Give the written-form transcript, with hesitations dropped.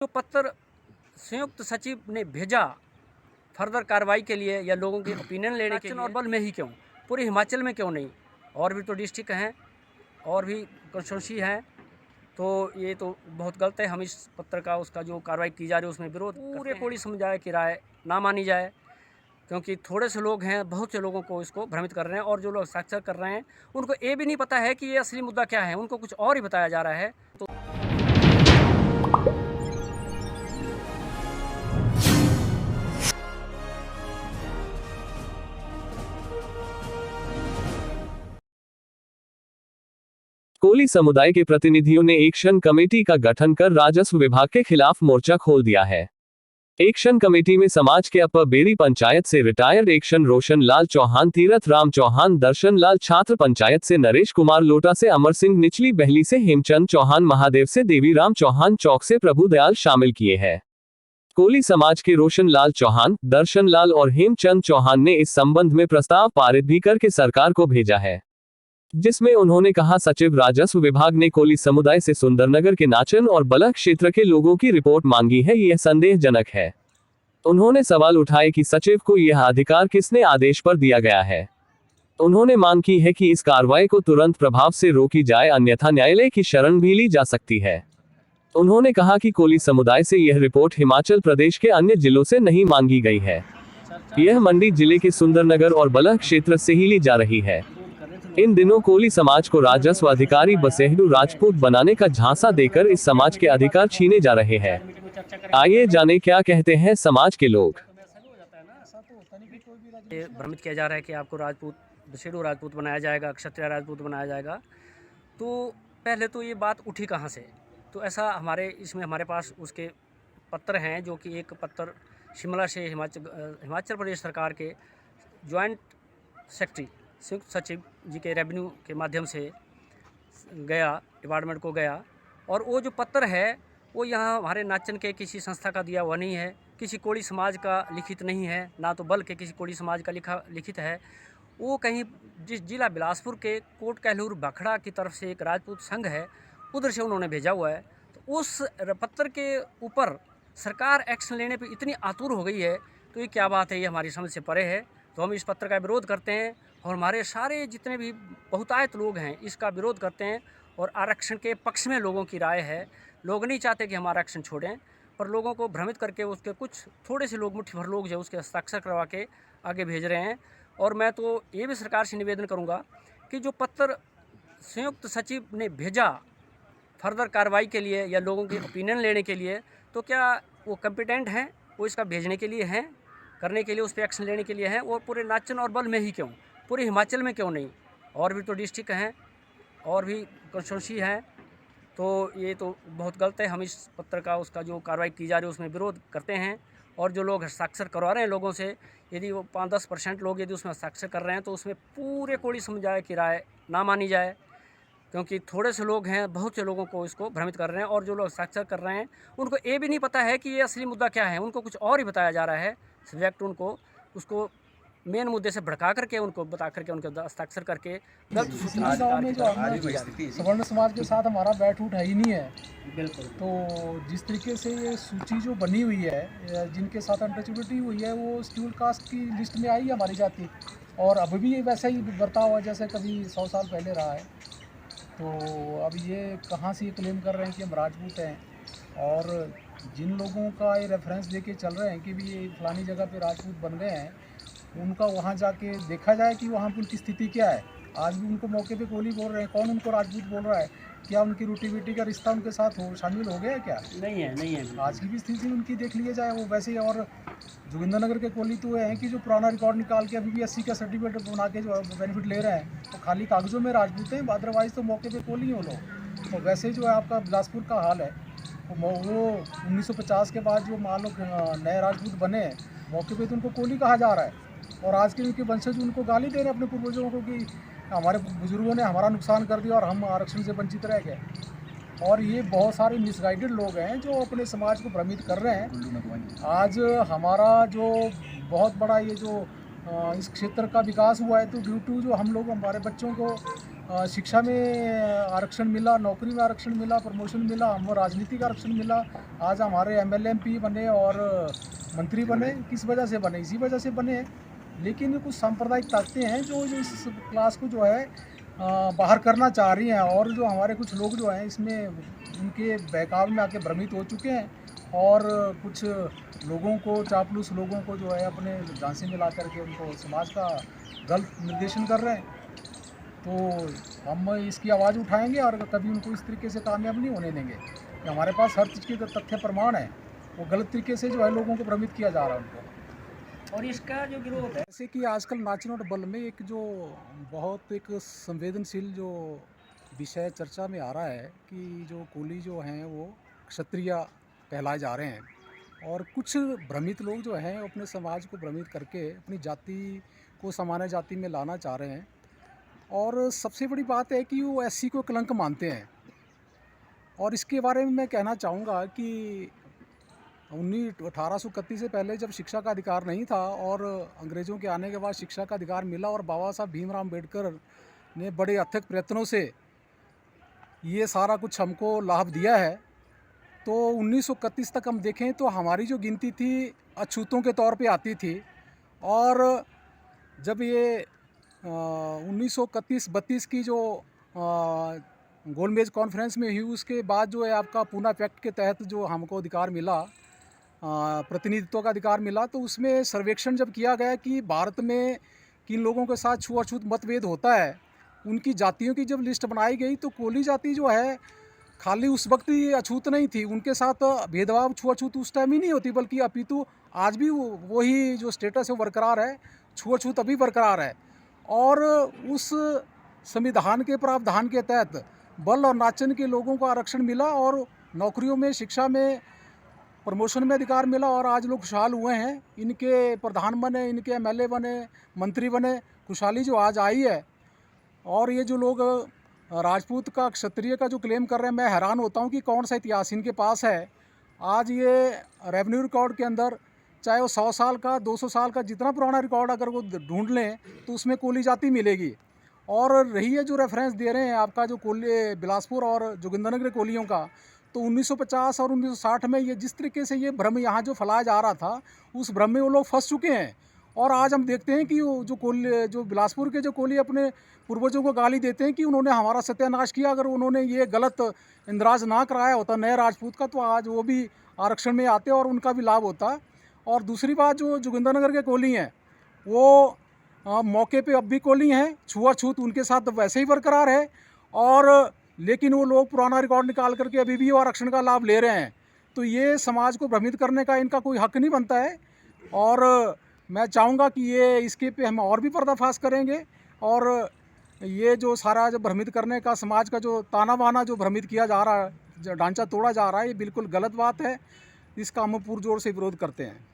जो पत्र संयुक्त सचिव ने भेजा फर्दर कार्रवाई के लिए या लोगों की ओपिनियन लेने के लिए, और बल में ही क्यों, पूरे हिमाचल में क्यों नहीं? और भी तो डिस्ट्रिक्ट हैं और भी कंस्टिट्यूंसी हैं, तो ये तो बहुत गलत है। हम इस पत्र का उसका जो कार्रवाई की जा रही है उसमें विरोध पूरे कोड़ी समुदाय की राय ना मानी जाए, क्योंकि थोड़े से लोग हैं बहुत से लोगों को इसको भ्रमित कर रहे हैं, और जो लोग साक्षर कर रहे हैं उनको ये भी नहीं पता है कि ये असली मुद्दा क्या है, उनको कुछ और ही बताया जा रहा है। तो कोली समुदाय के प्रतिनिधियों ने एक्शन कमेटी का गठन कर राजस्व विभाग के खिलाफ मोर्चा खोल दिया है। एक्शन कमेटी में समाज के अपर बेड़ी पंचायत से रिटायर्ड एक्शन रोशन लाल चौहान, तीरथ राम चौहान, दर्शन लाल, छात्र पंचायत से नरेश कुमार लोटा से अमर सिंह, निचली बहली से हेमचंद चौहान, महादेव से देवी राम चौहान, चौक से प्रभु दयाल शामिल किए हैं। कोली समाज के रोशन लाल चौहान, दर्शन लाल और हेमचंद चौहान ने इस संबंध में प्रस्ताव पारित भी करके सरकार को भेजा है, जिसमें उन्होंने कहा सचिव राजस्व विभाग ने कोली समुदाय से सुंदरनगर के नाचन और बलह क्षेत्र के लोगों की रिपोर्ट मांगी है, यह संदेहजनक है। उन्होंने सवाल उठाए कि सचिव को यह अधिकार किसने आदेश पर दिया गया है। उन्होंने मांग की है कि इस कार्रवाई को तुरंत प्रभाव से रोकी जाए, अन्यथा न्यायालय की शरण भी ली जा सकती है। उन्होंने कहा कि कोली समुदाय से यह रिपोर्ट हिमाचल प्रदेश के अन्य जिलों से नहीं मांगी गई है, यह मंडी जिले के सुंदरनगर और बलह क्षेत्र से ही ली जा रही है। इन दिनों कोली समाज को राजस्व अधिकारी बसेहडू राजपूत बनाने का झांसा देकर इस समाज के अधिकार छीने जा रहे हैं। आइए जाने क्या कहते हैं समाज के लोग। भ्रमित किया जा रहा है कि आपको राजपूत, बसेहडू राजपूत बनाया जाएगा, क्षत्रिय राजपूत बनाया जाएगा। तो पहले तो ये बात उठी कहाँ से? तो ऐसा हमारे पास उसके पत्र हैं, जो कि एक पत्र शिमला से हिमाचल प्रदेश सरकार के ज्वाइंट सेक्रेटरी संयुक्त सचिव जी के रेवेन्यू के माध्यम से गया, डिपार्टमेंट को गया, और वो जो पत्र है वो यहाँ हमारे नाचन के किसी संस्था का दिया हुआ नहीं है, किसी कोड़ी समाज का लिखित नहीं है, ना तो बल के किसी कोड़ी समाज का लिखित है। वो कहीं जिस जिला बिलासपुर के कोट कहलूर भाखड़ा की तरफ से एक राजपूत संघ है, उधर से उन्होंने भेजा हुआ है। तो उस पत्र के ऊपर सरकार एक्शन लेने पर इतनी आतुर हो गई है, तो ये क्या बात है, ये हमारी समझ से परे है। तो हम इस पत्र का विरोध करते हैं, और हमारे सारे जितने भी बहुतायत लोग हैं इसका विरोध करते हैं, और आरक्षण के पक्ष में लोगों की राय है। लोग नहीं चाहते कि हम आरक्षण छोड़ें, पर लोगों को भ्रमित करके उसके कुछ थोड़े से लोग, मुट्ठी भर लोग जो उसके हस्ताक्षर करवा के आगे भेज रहे हैं। और मैं तो ये भी सरकार से निवेदन करूँगा कि जो पत्र संयुक्त सचिव ने भेजा फर्दर कार्रवाई के लिए या लोगों की ओपिनियन लेने के लिए, तो क्या वो कम्पिटेंट हैं? वो इसका भेजने के लिए हैं, करने के लिए, उस पर एक्शन लेने के लिए हैं? और पूरे नाचन और बल में ही क्यों, पूरे हिमाचल में क्यों नहीं? और भी तो डिस्ट्रिक्ट हैं और भी कंस्टिट्यूंसी हैं, तो ये तो बहुत गलत है। हम इस पत्र का उसका जो कार्रवाई की जा रही है उसमें विरोध करते हैं, और जो लोग हस्ताक्षर करवा रहे हैं लोगों से, यदि वो 5-10% लोग यदि उसमें हस्ताक्षर कर रहे हैं, तो उसमें पूरे कोड़ी समुदाय की राय ना मानी जाए, क्योंकि थोड़े से लोग हैं बहुत से लोगों को इसको भ्रमित कर रहे हैं, और जो लोग हस्ताक्षर कर रहे हैं उनको ये भी नहीं पता है कि ये असली मुद्दा क्या है, उनको कुछ और ही बताया जा रहा है। सब्जेक्ट उनको उसको मेन मुद्दे से भड़का करके, उनको बता करके, उनके हस्ताक्षर करके गलत सूचना सवर्ण समाज के साथ हमारा बैठ उठ है ही नहीं है। बिल्कुल। तो जिस तरीके से ये सूची जो बनी हुई है, जिनके साथ अनटचेबिलिटी हुई है, वो शेड्यूल कास्ट की लिस्ट में आई है हमारी जाति, और अब भी वैसा ही बर्ताव है जैसे कभी 100 साल पहले रहा है। तो अब ये कहाँ से ये क्लेम कर रहे हैं कि हम राजपूत हैं, और जिन लोगों का ये रेफरेंस देके चल रहे हैं कि भी ये फलानी जगह पे राजपूत बन गए हैं, उनका वहाँ जाके देखा जाए कि वहाँ पर उनकी स्थिति क्या है। आज भी उनको मौके पे कोली बोल रहे हैं, कौन उनको राजपूत बोल रहा है? क्या उनकी रोटी बेटी का रिश्ता उनके साथ शामिल हो गया है क्या? नहीं है। आज की भी स्थिति उनकी देख लिया जाए वो वैसे ही। और जोगिंद्रनगर के कोली तो हैं कि जो पुराना रिकॉर्ड निकाल के अभी भी 80 का सर्टिफिकेट बना के जो बेनिफिट ले रहे हैं, तो खाली कागजों में राजपूत हैं, अदरवाइज तो मौके पे कोली हो लोग। तो वैसे जो है आपका बिलासपुर का हाल है, वो 1950 के बाद जो मान लो नए राजपूत बने हैं, मौके पे तो उनको कोली कहा जा रहा है, और आज के उनके वंशज उनको गाली दे रहे हैं अपने पूर्वजों को कि हमारे बुजुर्गों ने हमारा नुकसान कर दिया और हम आरक्षण से वंचित रह गए। और ये बहुत सारे मिसगाइडेड लोग हैं जो अपने समाज को भ्रमित कर रहे हैं। आज हमारा जो बहुत बड़ा ये जो इस क्षेत्र का विकास हुआ है, तो ड्यू टू जो हम लोग हमारे बच्चों को शिक्षा में आरक्षण मिला, नौकरी में आरक्षण मिला, प्रमोशन मिला, हमको राजनीतिक आरक्षण मिला। आज हमारे एमएलए एमपी बने और मंत्री बने, किस वजह से बने? इसी वजह से बने। लेकिन कुछ सांप्रदायिक ताकतें हैं जो इस क्लास को जो है बाहर करना चाह रही हैं, और जो हमारे कुछ लोग जो हैं इसमें उनके बहकावे में आके भ्रमित हो चुके हैं और कुछ लोगों को, चापलूस लोगों को जो है अपने झांसे में ला करके उनको समाज का गलत निर्देशन कर रहे हैं। तो हम इसकी आवाज़ उठाएंगे और कभी उनको इस तरीके से कामयाब नहीं होने देंगे। हमारे पास हर चीज़ के तथ्य प्रमाण है, वो गलत तरीके से जो है लोगों को भ्रमित किया जा रहा है उनको। और इसका जो विरोध है, जैसे कि आजकल नाचन और बल में एक जो बहुत एक संवेदनशील जो विषय चर्चा में आ रहा है कि जो कोली जो हैं वो क्षत्रिय कहलाए जा रहे हैं, और कुछ भ्रमित लोग जो हैं अपने समाज को भ्रमित करके अपनी जाति को सामान्य जाति में लाना चाह रहे हैं। और सबसे बड़ी बात है कि वो एससी को कलंक मानते हैं। और इसके बारे में मैं कहना चाहूँगा कि 1831 से पहले जब शिक्षा का अधिकार नहीं था और अंग्रेज़ों के आने के बाद शिक्षा का अधिकार मिला और बाबा साहब भीमराव अम्बेडकर ने बड़े अथक प्रयत्नों से ये सारा कुछ हमको लाभ दिया है, तो 1931 तक हम देखें तो हमारी जो गिनती थी अछूतों के तौर पे आती थी। और जब ये 1931-32 की जो गोलमेज कॉन्फ्रेंस में हुई, उसके बाद जो है आपका पूना पैक्ट के तहत जो हमको अधिकार मिला, प्रतिनिधित्व का अधिकार मिला, तो उसमें सर्वेक्षण जब किया गया कि भारत में किन लोगों के साथ छुआछूत मतभेद होता है, उनकी जातियों की जब लिस्ट बनाई गई तो कोली जाति जो है खाली उस वक्त ही अछूत नहीं थी, उनके साथ भेदभाव छुआछूत उस टाइम ही नहीं होती, बल्कि अपितु आज भी वही जो स्टेटस है बरकरार है, छुआछूत अभी बरकरार है। और उस संविधान के प्रावधान के तहत बल और नाचन के लोगों को आरक्षण मिला और नौकरियों में, शिक्षा में, प्रमोशन में अधिकार मिला और आज लोग खुशहाल हुए हैं। इनके प्रधान बने, इनके एमएलए बने, मंत्री बने, खुशहाली जो आज आई है। और ये जो लोग राजपूत का, क्षत्रिय का जो क्लेम कर रहे हैं, मैं हैरान होता हूँ कि कौन सा इतिहास इनके पास है। आज ये रेवेन्यू रिकॉर्ड के अंदर चाहे वो 100 साल का, 200 साल का, जितना पुराना रिकॉर्ड अगर वो ढूंढ लें तो उसमें कोली जाति मिलेगी। और रही है जो रेफरेंस दे रहे हैं आपका जो कोली बिलासपुर और जोगिंदरनगर कोलियों का, तो 1950 और 1960 में ये जिस तरीके से ये भ्रम यहाँ जो फैलाया जा रहा था, उस भ्रम में वो लोग फंस चुके हैं। और आज हम देखते हैं कि वो जो बिलासपुर के जो कोली अपने पूर्वजों को गाली देते हैं कि उन्होंने हमारा सत्यानाश किया। अगर उन्होंने ये गलत इंदराज ना कराया होता नए राजपूत का, तो आज वो भी आरक्षण में आते और उनका भी लाभ होता। और दूसरी बात, जो जोगिंदरनगर के कोली हैं वो मौके पे अब भी कोली हैं, छुआछूत उनके साथ वैसे ही बरकरार है, और लेकिन वो लोग पुराना रिकॉर्ड निकाल करके अभी भी आरक्षण का लाभ ले रहे हैं। तो ये समाज को भ्रमित करने का इनका कोई हक नहीं बनता है। और मैं चाहूँगा कि ये इसके पे हम और भी पर्दाफाश करेंगे, और ये जो सारा जो भ्रमित करने का, समाज का जो ताना बाना जो भ्रमित किया जा रहा है, जो ढांचा तोड़ा जा रहा है, ये बिल्कुल गलत बात है। इसका हम पुरजोर से विरोध करते हैं।